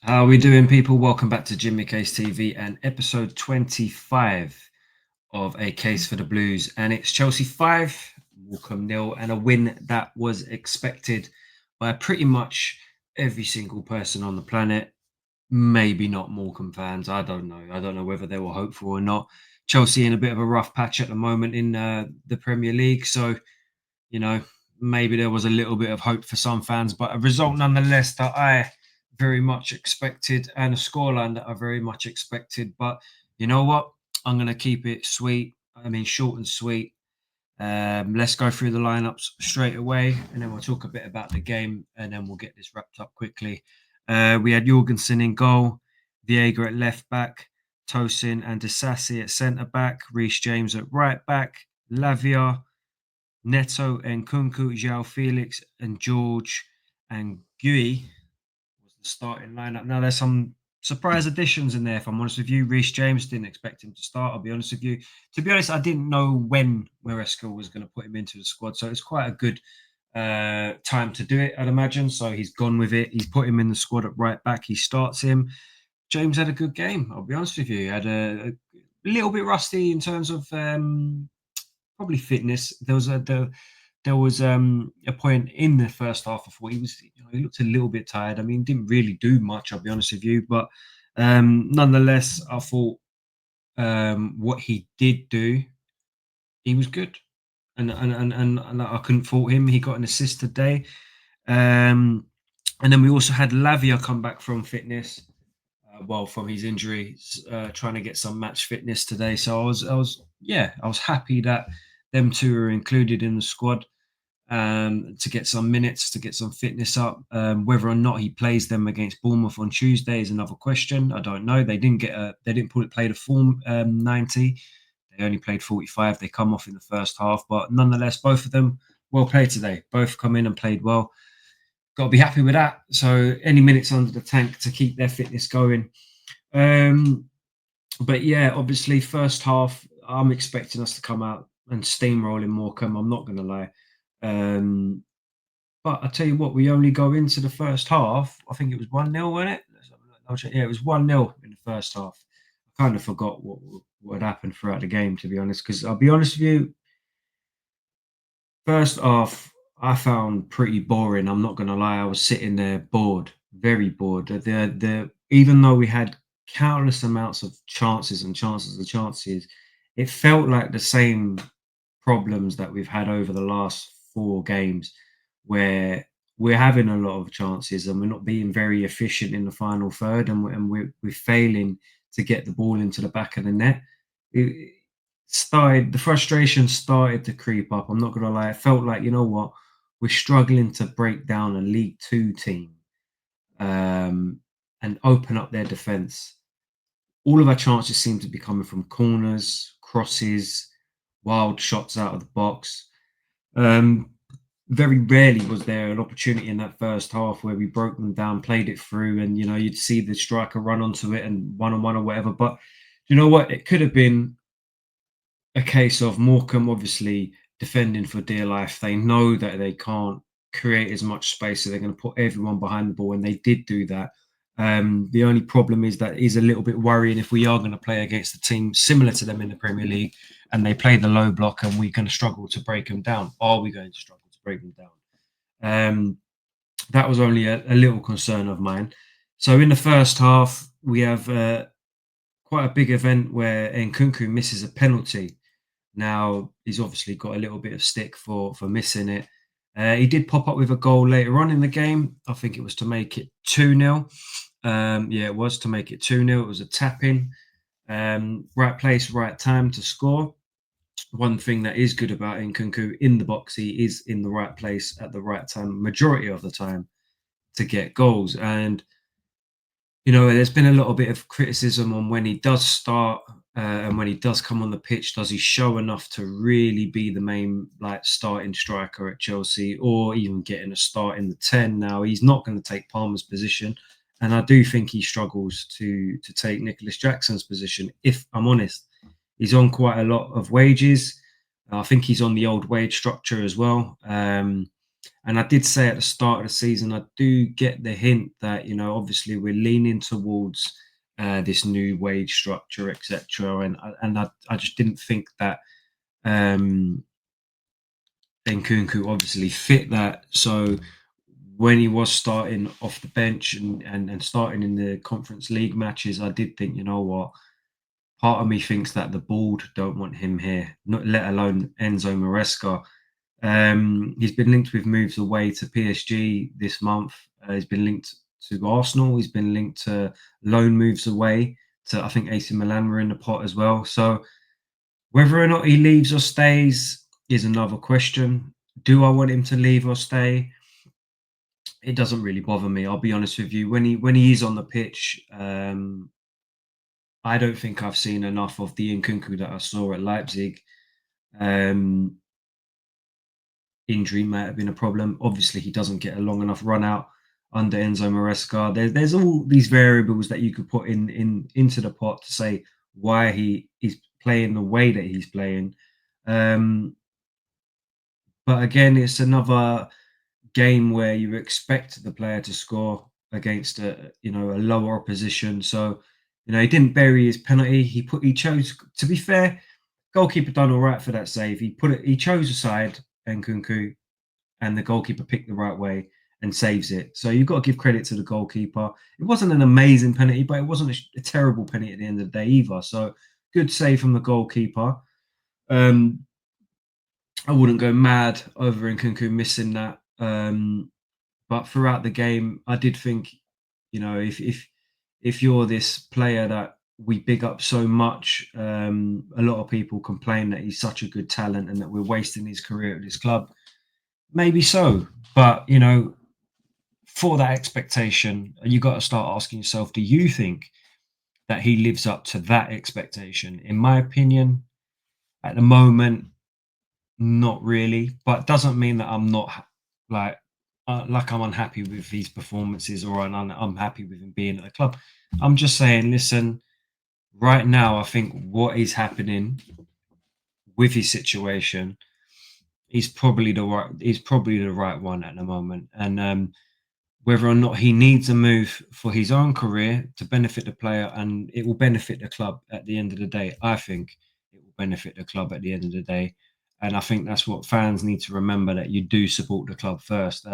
How are we doing, people? Welcome back to Jimmy Case TV and episode 25 of A Case for the Blues. And it's Chelsea 5, Morecambe nil, and a win that was expected by pretty much every single person on the planet. Maybe not Morecambe fans. I don't know. I don't know whether they were hopeful or not. Chelsea in a bit of a rough patch at the moment in the Premier League. So, you know, maybe there was a little bit of hope for some fans, but a result nonetheless that I very much expected and a scoreline that I very much expected. But you know what? I'm going to keep it sweet. I mean, short and sweet. Let's go through the lineups straight away, and then we'll talk a bit about the game, and then we'll get this wrapped up quickly. We had Jorgensen in goal, Viega at left back, Tosin and Disasi at centre back, Reece James at right back, Lavia, Neto and Kunku, João Felix and George and Gui was the starting lineup. Now there's some surprise additions in there. If I'm honest with you, Reece James didn't expect him to start. I'll be honest with you. To be honest, I didn't know when Maresca was going to put him into the squad, so it's quite a good time to do it, I'd imagine. So he's gone with it. He's put him in the squad at right back. He starts him. James had a good game. I'll be honest with you. He had a little bit rusty in terms of probably fitness. There was a point in the first half. I thought he looked a little bit tired. I mean, didn't really do much. I'll be honest with you, but nonetheless, I thought what he did do, he was good, and I couldn't fault him. He got an assist today, um, and then we also had Lavia come back from fitness. Well, from his injury, trying to get some match fitness today. So I was happy that them two are included in the squad to get some minutes, to get some fitness up. Whether or not he plays them against Bournemouth on Tuesday is another question. I don't know. They didn't play the full 90. They only played 45. They come off in the first half, but nonetheless, both of them well played today. Both come in and played well. Got to be happy with that. So any minutes under the tank to keep their fitness going. Um, but yeah, obviously, first half, I'm expecting us to come out and steamroll in Morecambe. I'm not going to lie. Um, but I tell you what, we only go into the first half. I think it was 1-0, wasn't it? Yeah, it was 1-0 in the first half. I kind of forgot what had happened throughout the game, to be honest. Because I'll be honest with you, first half, I found pretty boring. I'm not going to lie. I was sitting there bored, very bored. Even though we had countless amounts of chances and chances and chances, it felt like the same problems that we've had over the last four games, where we're having a lot of chances and we're not being very efficient in the final third, and we're failing to get the ball into the back of the net. It, the frustration started to creep up. I'm not gonna lie. It felt like, you know what, we're struggling to break down a League Two team um, and open up their defence. All of our chances seem to be coming from corners, crosses, wild shots out of the box. Um, Very rarely was there an opportunity in that first half where we broke them down, played it through, and you'd see the striker run onto it and one on one or whatever. But you know what? It could have been a case of Morecambe obviously defending for dear life. They know that they can't create as much space, so they're going to put everyone behind the ball, and they did do that. The only problem is that is a little bit worrying if we are going to play against a team similar to them in the Premier League, and they play the low block, and we're going to struggle to break them down. Are we going to struggle to break them down? That was only a little concern of mine. So in the first half, we have quite a big event where Nkunku misses a penalty. Now he's obviously got a little bit of stick for missing it. He did pop up with a goal later on in the game. I think it was to make it 2-0. Yeah, it was to make it 2-0. It was a tap in. Right place, right time to score. One thing that is good about Nkunku in the box, he is in the right place at the right time, majority of the time, to get goals. And there's been a little bit of criticism on when he does start and when he does come on the pitch. Does he show enough to really be the main starting striker at Chelsea, or even getting a start in the 10? Now he's not going to take Palmer's position, and I do think he struggles to take Nicholas Jackson's position. If I'm honest, he's on quite a lot of wages. I think he's on the old wage structure as well. And I did say at the start of the season, I do get the hint that, obviously we're leaning towards this new wage structure, etc. And I just didn't think that um, Nkunku obviously fit that. So when he was starting off the bench and starting in the Conference League matches, I did think, you know what, part of me thinks that the board don't want him here, not let alone Enzo Maresca. He's been linked with moves away to PSG this month. He's been linked to Arsenal. He's been linked to loan moves away to, I think, AC Milan were in the pot as well. So whether or not he leaves or stays is another question. Do I want him to leave or stay? It doesn't really bother me. I'll be honest with you. When he is on the pitch, I don't think I've seen enough of the Nkunku that I saw at Leipzig. Um, Injury might have been a problem. Obviously, he doesn't get a long enough run out under Enzo Maresca. There's all these variables that you could put into the pot to say why he is playing the way that he's playing. Um, but again, it's another game where you expect the player to score against a lower opposition. So he didn't bury his penalty. He chose, to be fair, goalkeeper done all right for that save. He chose a side, Nkunku, and the goalkeeper picked the right way and saves it. So you've got to give credit to the goalkeeper. It wasn't an amazing penalty, but it wasn't a terrible penalty at the end of the day either. So good save from the goalkeeper. I wouldn't go mad over Nkunku missing that. But throughout the game, I did think, if you're this player that we big up so much, a lot of people complain that he's such a good talent and that we're wasting his career at this club. Maybe so, but for that expectation, you got to start asking yourself: do you think that he lives up to that expectation? In my opinion, at the moment, not really. But doesn't mean that I'm not like I'm unhappy with his performances or I'm happy with him being at the club. I'm just saying, listen, right now, I think what is happening with his situation is probably the right one at the moment, and whether or not he needs a move for his own career to benefit the player and it will benefit the club at the end of the day. I think it will benefit the club at the end of the day. And I think that's what fans need to remember, that you do support the club first.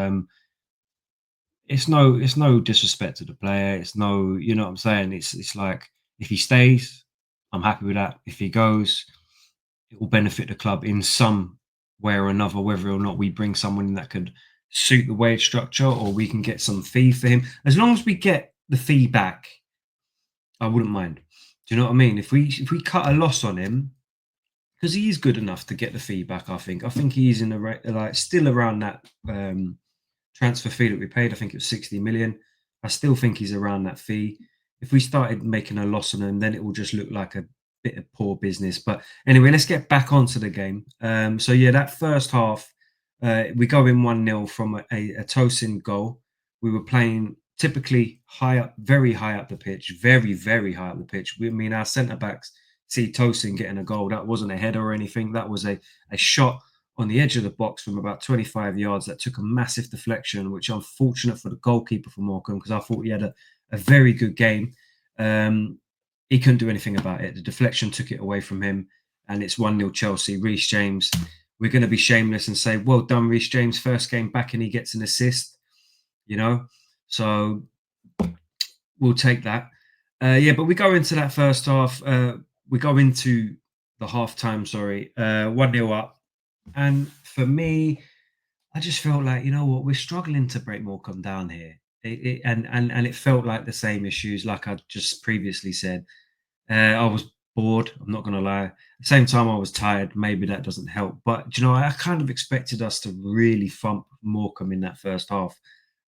It's no disrespect to the player. It's no, you know what I'm saying? It's like, if he stays, I'm happy with that. If he goes, it will benefit the club in some way or another, whether or not we bring someone in that could suit the wage structure or we can get some fee for him. As long as we get the fee back, I wouldn't mind. Do you know what I mean? If we cut a loss on him, because he is good enough to get the fee back, I think he's in the like still around that transfer fee that we paid. I think it was 60 million. I still think he's around that fee. If we started making a loss on him, then it will just look like a bit of poor business. But anyway, let's get back onto the game. So yeah, that first half, we go in 1-0 from a Tosin goal. We were playing typically high up, very high up the pitch, very, very high up the pitch. I mean, our centre backs see Tosin getting a goal. That wasn't a header or anything. That was a shot on the edge of the box from about 25 yards that took a massive deflection, which unfortunate for the goalkeeper for Morecambe, because I thought he had a very good game. He couldn't do anything about it. The deflection took it away from him, and it's 1-0 Chelsea. Reece James, we're going to be shameless and say, well done, Reece James, first game back and he gets an assist, so we'll take that. Yeah, but we go into that first half. We go into the half time, 1-0 up. And for me, I just felt like, you know what, we're struggling to break Morecambe down here. And it felt like the same issues, like I just previously said. I was bored, I'm not going to lie. At the same time, I was tired. Maybe that doesn't help. But, I kind of expected us to really thump Morecambe in that first half.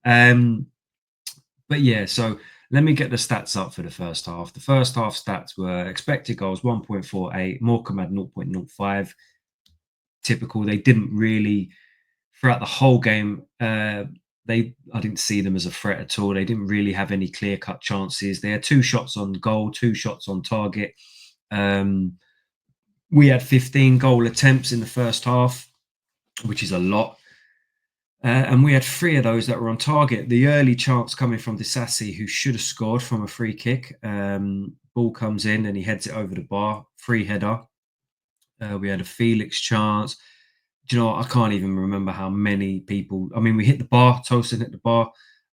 But yeah, so let me get the stats up for the first half. The first half stats were expected goals 1.48, Morecambe had 0.05. Typical. They didn't really, throughout the whole game, I didn't see them as a threat at all. They didn't really have any clear-cut chances. They had 2 shots on goal, 2 shots on target. We had 15 goal attempts in the first half, which is a lot. And we had three of those that were on target. The early chance coming from Disassi, who should have scored from a free kick. Ball comes in and he heads it over the bar, free header. We had a Felix chance. Do you know what? I can't even remember how many people. I mean, we hit the bar, Tosin hit the bar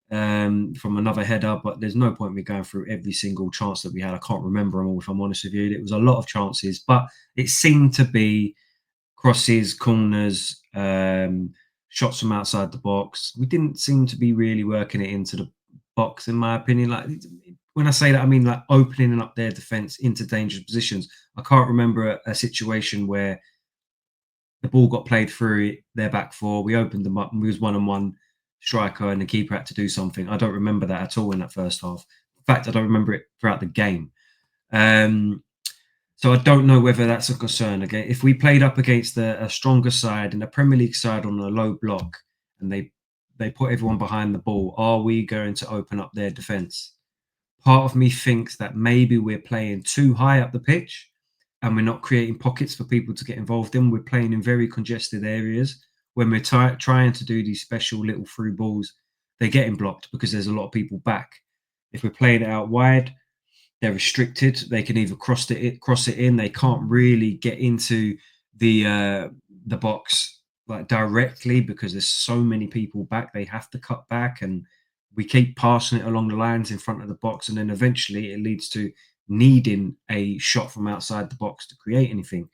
from another header, but there's no point in me going through every single chance that we had. I can't remember them all, if I'm honest with you. It was a lot of chances, but it seemed to be crosses, corners, shots from outside the box. We didn't seem to be really working it into the box, in my opinion. Like when I say that, I mean like opening up their defense into dangerous positions. I can't remember a situation where the ball got played through their back four. We opened them up and we was one on one striker and the keeper had to do something. I don't remember that at all in that first half. In fact, I don't remember it throughout the game. Um, so I don't know whether that's a concern. Again, if we played up against a stronger side and a Premier League side on a low block, and they put everyone behind the ball, are we going to open up their defence? Part of me thinks that maybe we're playing too high up the pitch, and we're not creating pockets for people to get involved in. We're playing in very congested areas. When we're trying to do these special little through balls, they're getting blocked because there's a lot of people back. If we're playing it out wide, they're restricted. They can either cross it in. They can't really get into the box like directly because there's so many people back. They have to cut back, and we keep passing it along the lines in front of the box, and then eventually it leads to needing a shot from outside the box to create anything.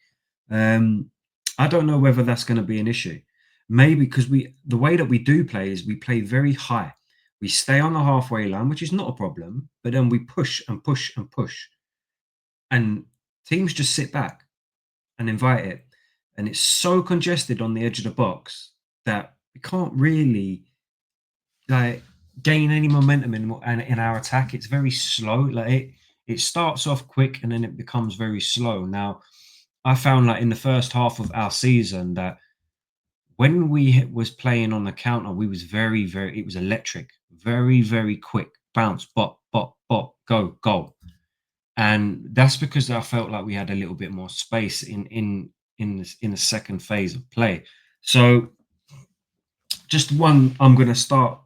Um, I don't know whether that's going to be an issue. Maybe because the way that we do play is we play very high. We stay on the halfway line, which is not a problem, but then we push and push and push. And teams just sit back and invite it. And it's so congested on the edge of the box that we can't really like gain any momentum in our attack. It's very slow. It starts off quick and then it becomes very slow. Now, I found like in the first half of our season that when we was playing on the counter, we was very, it was electric, very quick bounce, bop, go, goal. And that's because I felt like we had a little bit more space in the second phase of play. So just one I'm going to start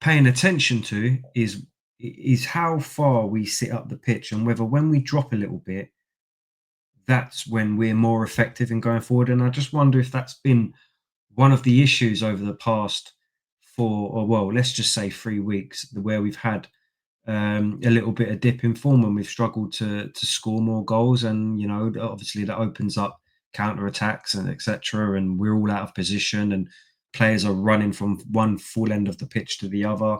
paying attention to is how far we sit up the pitch and whether when we drop a little bit, that's when we're more effective in going forward. And I just wonder if that's been one of the issues over the past four, or well, let's just say 3 weeks, where we've had a little bit of dip in form and we've struggled to score more goals. And obviously that opens up counter attacks and etc. And we're all out of position and players are running from one full end of the pitch to the other.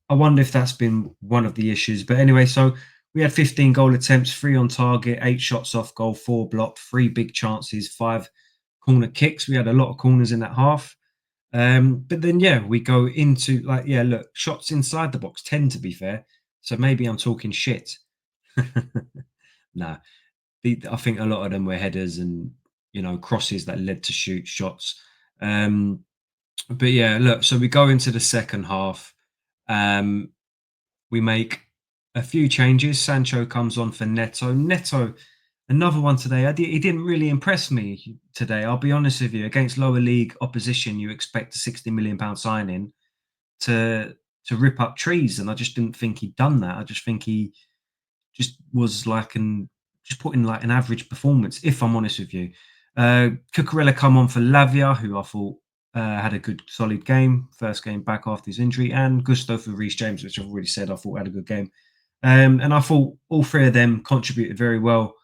I wonder if that's been one of the issues. But anyway, so we had 15 goal attempts, three on target, eight shots off goal, four blocked, three big chances, five corner kicks. We had a lot of corners in that half. But then, yeah, we go into like, yeah, look, shots inside the box, 10 to be fair. So maybe I'm talking shit. No, I think a lot of them were headers and, crosses that led to shoot shots. But yeah, look, so we go into the second half. Um, we make a few changes. Sancho comes on for Neto. Neto, another one today. He didn't really impress me today. I'll be honest with you. Against lower league opposition, you expect a £60 million signing to rip up trees, and I just didn't think he'd done that. I just think he just was like just put in like an average performance. If I'm honest with you, Cucurella come on for Lavia, who I thought had a good solid game, first game back after his injury, and Gusto for Reece James, which I've already said I thought had a good game. And I thought all three of them contributed very well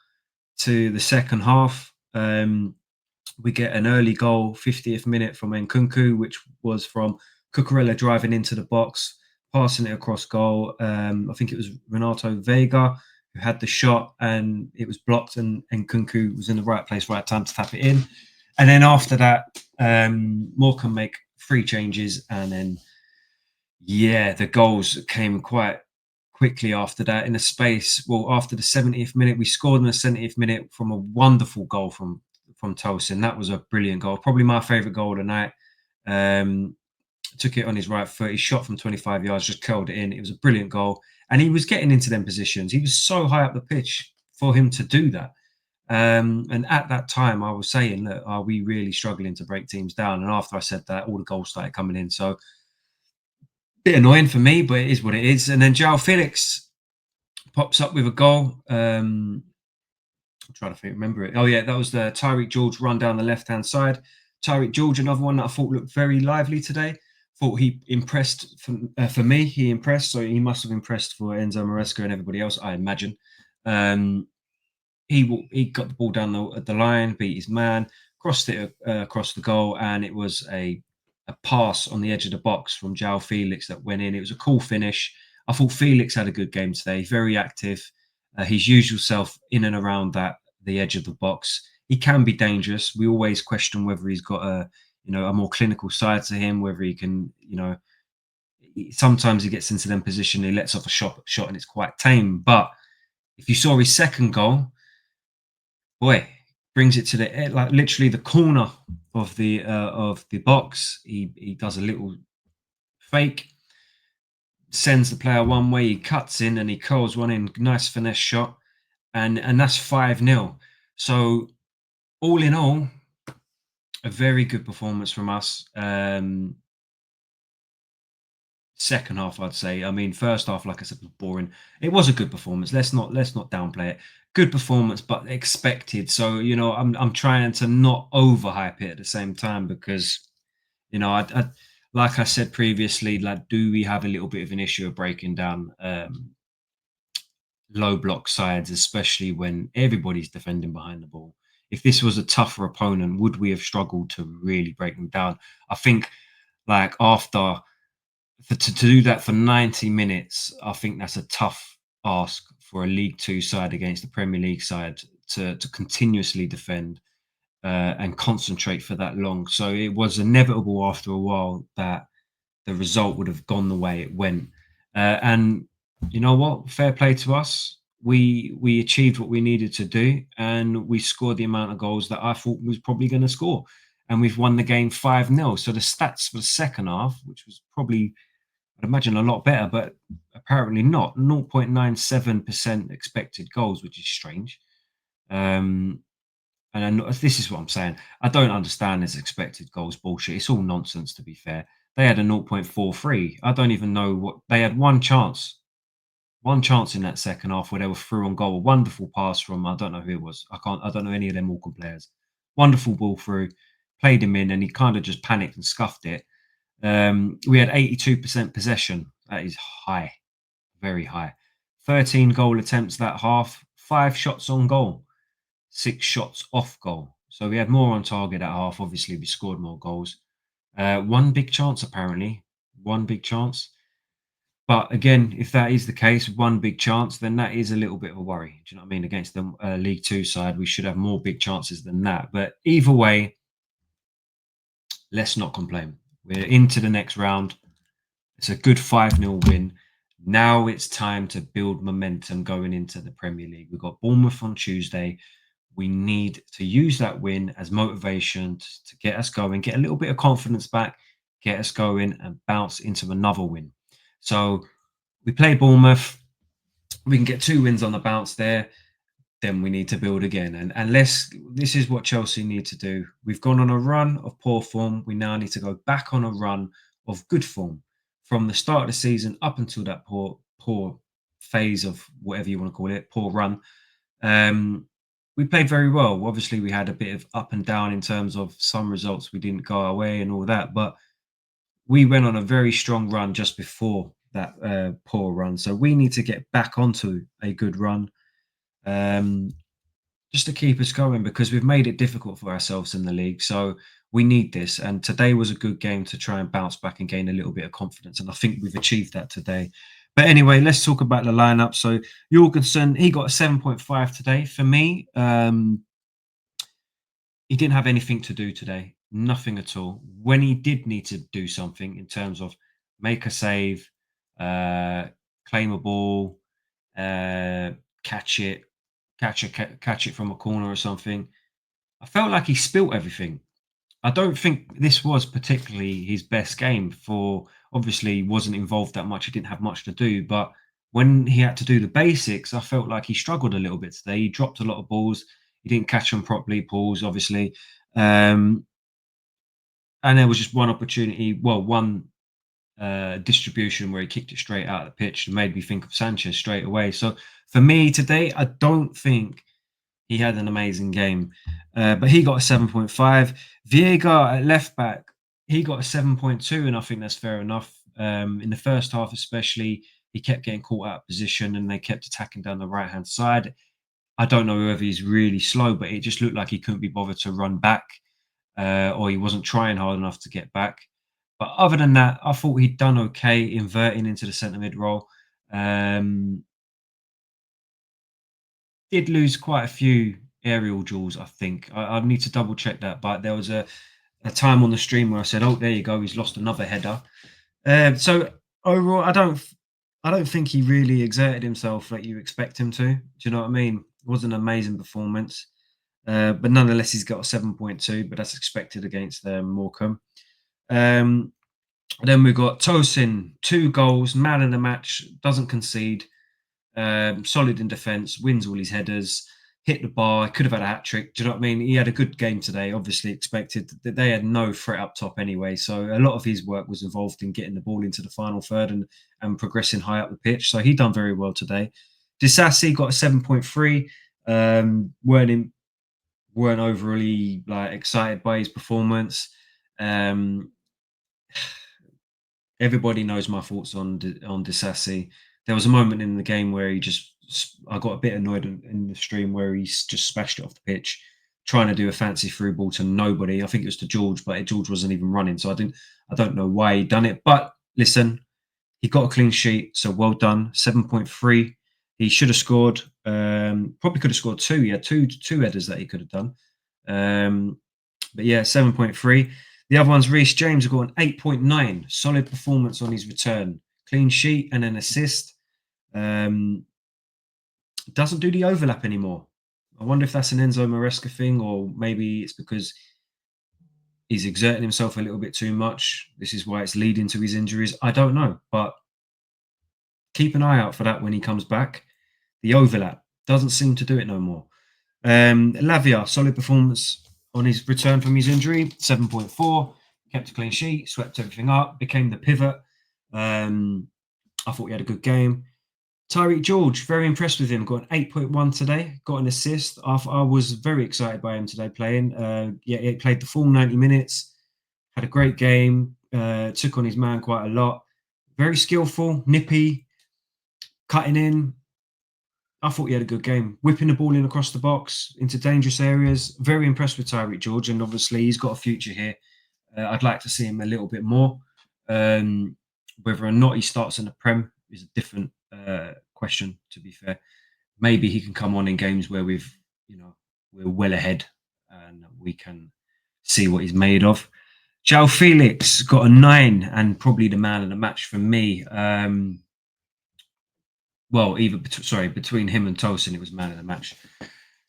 to the second half. We get an early goal, 50th minute from Nkunku, which was from Cucurella driving into the box, passing it across goal. I think it was Renato Vega who had the shot and it was blocked, and Nkunku was in the right place, right time to tap it in. And then after that, Morecambe make three changes, and then yeah, the goals came quite quickly after that. In a space, well, after the 70th minute, we scored in the 70th minute from a wonderful goal from Tosin. That was a brilliant goal, probably my favourite goal of the night. Took it on his right foot. He shot from 25 yards, just curled it in. It was a brilliant goal, and he was getting into them positions. He was so high up the pitch for him to do that. And at that time, I was saying, look, are we really struggling to break teams down? And after I said that, all the goals started coming in. So bit annoying for me, but it is what it is. And then João Felix pops up with a goal. I'm trying to remember it. Oh yeah, that was the Tyreek George run down the left hand side. Tyreek George, another one that I thought looked very lively today. Thought he impressed for me. He impressed, so he must have impressed for Enzo Maresca and everybody else, I imagine. Um, he got the ball down the line, beat his man, crossed it across the goal, and it was a pass on the edge of the box from João Felix that went in. It was a cool finish. I thought Felix had a good game today, very active. His usual self in and around the edge of the box. He can be dangerous. We always question whether he's got a more clinical side to him, whether he can, sometimes he gets into them position, he lets off a shot and it's quite tame. But if you saw his second goal, boy, brings it to the like literally the corner of the box. He does a little fake, sends the player one way, he cuts in and he curls one in, nice finesse shot, and that's 5-0. So all in all, a very good performance from us. Second half, I'd say. I mean, first half, like I said, was boring. It was a good performance. Let's not downplay it. Good performance, but expected. So I'm trying to not overhype it at the same time because I like I said previously, like, do we have a little bit of an issue of breaking down low block sides, especially when everybody's defending behind the ball? If this was a tougher opponent, would we have struggled to really break them down? I think, like, after to do that for 90 minutes, I think that's a tough ask for a League Two side against the Premier League side to continuously defend and concentrate for that long. So it was inevitable after a while that the result would have gone the way it went. And you know what? Fair play to us. We achieved what we needed to do, and we scored the amount of goals that I thought was probably going to score. And we've won the game 5-0. So the stats for the second half, which was probably, I'd imagine, a lot better, but apparently not. 0.97% expected goals, which is strange. And then, this is what I'm saying. I don't understand this expected goals bullshit. It's all nonsense, to be fair. They had a 0.43. I don't even know what they had. One chance in that second half where they were through on goal. A wonderful pass from, I don't know who it was. I don't know any of them Morecambe players. Wonderful ball through, played him in, and he kind of just panicked and scuffed it. We had 82% possession. That is high, very high. 13 goal attempts that half, 5 shots on goal, 6 shots off goal. So we had more on target at half. Obviously, we scored more goals. One big chance, apparently. One big chance. But again, if that is the case, one big chance, then that is a little bit of a worry. Do you know what I mean? Against the League Two side, we should have more big chances than that. But either way, let's not complain. We're into the next round. It's a good 5-0 win. Now it's time to build momentum going into the Premier League. We've got Bournemouth on Tuesday. We need to use that win as motivation to get us going, get a little bit of confidence back, get us going, and bounce into another win. So we play Bournemouth. We can get 2 wins on the bounce there. Then we need to build again. And this is what Chelsea need to do. We've gone on a run of poor form. We now need to go back on a run of good form from the start of the season up until that poor phase of whatever you want to call it, poor run. We played very well. Obviously, we had a bit of up and down in terms of some results we didn't go our way and all that, but we went on a very strong run just before that poor run. So we need to get back onto a good run, just to keep us going, because we've made it difficult for ourselves in the league. So we need this. And today was a good game to try and bounce back and gain a little bit of confidence. And I think we've achieved that today. But anyway, let's talk about the lineup. So Jorgensen, he got a 7.5 today. For me, he didn't have anything to do today. Nothing at all. When he did need to do something in terms of make a save, claim a ball, catch it from a corner or something, I felt like he spilt everything. I don't think this was particularly his best game. For obviously he wasn't involved that much. He didn't have much to do, but when he had to do the basics, I felt like he struggled a little bit today. He dropped a lot of balls. He didn't catch them properly, pause, obviously. Um, and there was just one opportunity, well, one distribution where he kicked it straight out of the pitch and made me think of Sanchez straight away. So for me today, I don't think he had an amazing game, but he got a 7.5. Viega at left back, he got a 7.2, and I think that's fair enough. In the first half, especially, he kept getting caught out of position and they kept attacking down the right hand side. I don't know whether he's really slow, but it just looked like he couldn't be bothered to run back, or he wasn't trying hard enough to get back. But other than that, I thought he'd done okay inverting into the centre mid role. Um, did lose quite a few aerial duels, I think. I need to double check that, but there was a time on the stream where I said, "Oh, there you go, he's lost another header." So overall, I don't think he really exerted himself like you expect him to. Do you know what I mean? It was an amazing performance, but nonetheless, he's got a 7.2, but that's expected against Morecambe. Um, then we got Tosin, 2 goals, man in the match, doesn't concede, solid in defence, wins all his headers, hit the bar, could have had a hat trick. Do you know what I mean? He had a good game today, obviously expected. That they had no threat up top anyway. So a lot of his work was involved in getting the ball into the final third and progressing high up the pitch. So he done very well today. Disassi got a 7.3. Weren't overly like excited by his performance. Um, Everybody knows my thoughts on Disassi. There was a moment in the game where I got a bit annoyed in the stream where he's just smashed it off the pitch, trying to do a fancy through ball to nobody. I think it was to George, but George wasn't even running, so I don't know why he done it. But listen, he got a clean sheet, so well done. 7.3. He should have scored. Probably could have scored two. He had two headers that he could have done. But yeah, 7.3. The other one's Reece James, got an 8.9. Solid performance on his return. Clean sheet and an assist. Um, doesn't do the overlap anymore. I wonder if that's an Enzo Maresca thing, or maybe it's because he's exerting himself a little bit too much. This is why it's leading to his injuries. I don't know, but keep an eye out for that when he comes back. The overlap doesn't seem to do it no more. Lavia, solid performance on his return from his injury, 7.4, kept a clean sheet, swept everything up, became the pivot. I thought he had a good game. Tyreek George, very impressed with him, got an 8.1 today, got an assist. I was very excited by him today playing. He played the full 90 minutes, had a great game, took on his man quite a lot. Very skillful, nippy, cutting in. I thought he had a good game, whipping the ball in across the box into dangerous areas. Very impressed with Tyreek George, and obviously he's got a future here. I'd like to see him a little bit more. Whether or not he starts in the Prem is a different question. To be fair, maybe he can come on in games where we're well ahead and we can see what he's made of. João Felix got a 9 and probably the man of the match for me. Between him and Tosin, it was man of the match.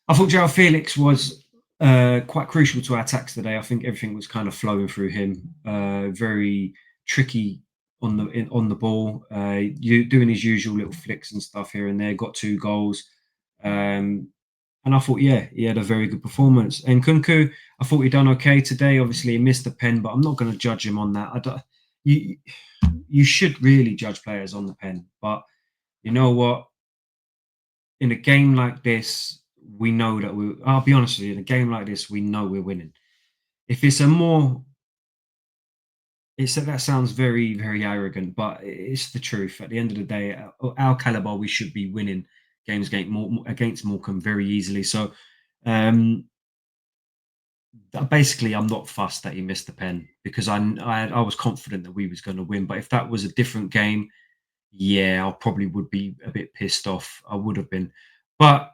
I thought João Felix was quite crucial to our attacks today. I think everything was kind of flowing through him. Very tricky on the ball. You doing his usual little flicks and stuff here and there. Got 2 goals, and I thought, yeah, he had a very good performance. And Kunku, I thought he done okay today. Obviously, he missed the pen, but I'm not going to judge him on that. You should really judge players on the pen, but you know what? In a game like this, we know that I'll be honest with you, in a game like this, we know we're winning. If it's a more, that sounds very, very arrogant, but it's the truth. At the end of the day, our caliber, we should be winning games against Morecambe very easily. So, basically, I'm not fussed that he missed the pen because I was confident that we was going to win. But if that was a different game, yeah, I probably would be a bit pissed off. I would have been. But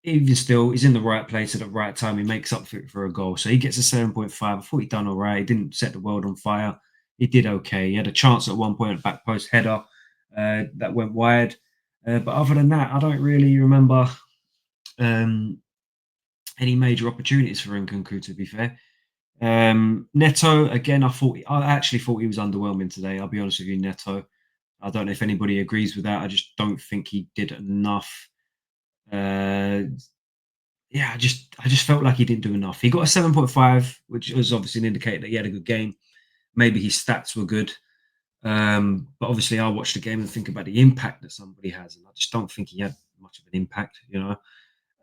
even still, he's in the right place at the right time. He makes up for it for a goal. So he gets a 7.5. I thought he'd done all right. He didn't set the world on fire. He did okay. He had a chance at one point, a back post header that went wide. But other than that, I don't really remember any major opportunities for Nkunku, to be fair. Neto, again, I actually thought he was underwhelming today. I'll be honest with you, Neto. I don't know if anybody agrees with that. I just don't think he did enough. yeah, I just felt like he didn't do enough. He got a 7.5, which was obviously an indicator that he had a good game. Maybe his stats were good. But obviously, I watched the game and think about the impact that somebody has, and I just don't think he had much of an impact, you know.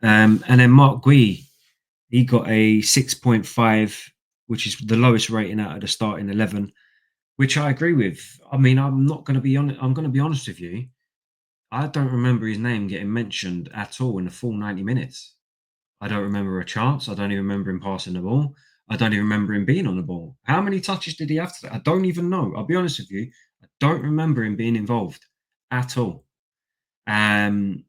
And then Mark Gui, he got a 6.5, which is the lowest rating out of the starting 11, which I agree with. I mean, I'm not going to be honest. I'm going to be honest with you. I don't remember his name getting mentioned at all in the full 90 minutes. I don't remember a chance. I don't even remember him passing the ball. I don't even remember him being on the ball. How many touches did he have today? I don't even know. I'll be honest with you. I don't remember him being involved at all. Um,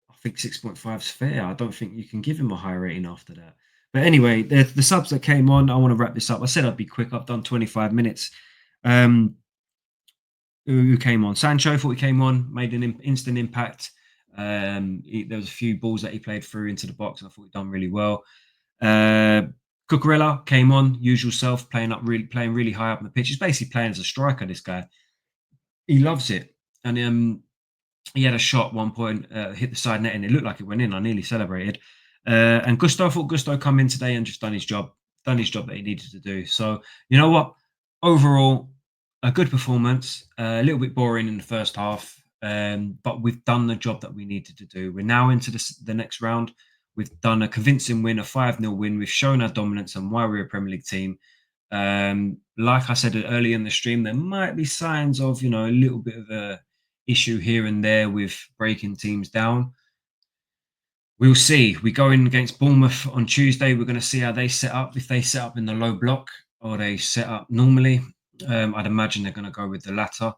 I think 6.5 is fair. I don't think you can give him a high rating after that. But anyway, the subs that came on, I want to wrap this up. I said I'd be quick. I've done 25 minutes. Um, who came on? Sancho thought he came on, made an instant impact. There was a few balls that he played through into the box, and I thought he'd done really well. Uh, Cucurella came on, usual self, playing really high up on the pitch. He's basically playing as a striker. This guy, he loves it, and he had a shot one point, hit the side net, and it looked like it went in. I nearly celebrated. And Gusto, I thought Gusto come in today and just done his job that he needed to do. So you know what? Overall, a good performance. A little bit boring in the first half, but we've done the job that we needed to do. We're now into the next round. We've done a convincing win, a 5-0 win. We've shown our dominance and why we're a Premier League team. Like I said earlier in the stream, there might be signs of, a little bit of a issue here and there with breaking teams down. We'll see. We go in against Bournemouth on Tuesday. We're going to see how they set up. If they set up in the low block or they set up normally, I'd imagine they're going to go with the latter.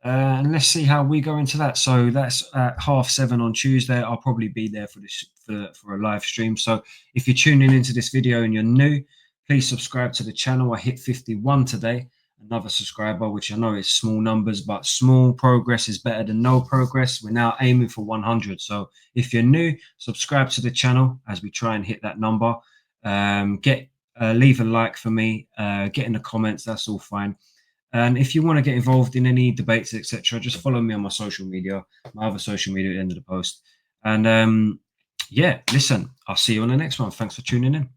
And let's see how we go into that. So that's at 7:30 on Tuesday. I'll probably be there for this for a live stream. So if you're tuning into this video and you're new, please subscribe to the channel. I hit 51 today, another subscriber, which I know is small numbers, but small progress is better than no progress. We're now aiming for 100. So if you're new, subscribe to the channel as we try and hit that number. Leave a like for me. Get in the comments. That's all fine. And if you want to get involved in any debates, etc., just follow me on my social media, my other social media at the end of the post. And yeah, listen, I'll see you on the next one. Thanks for tuning in.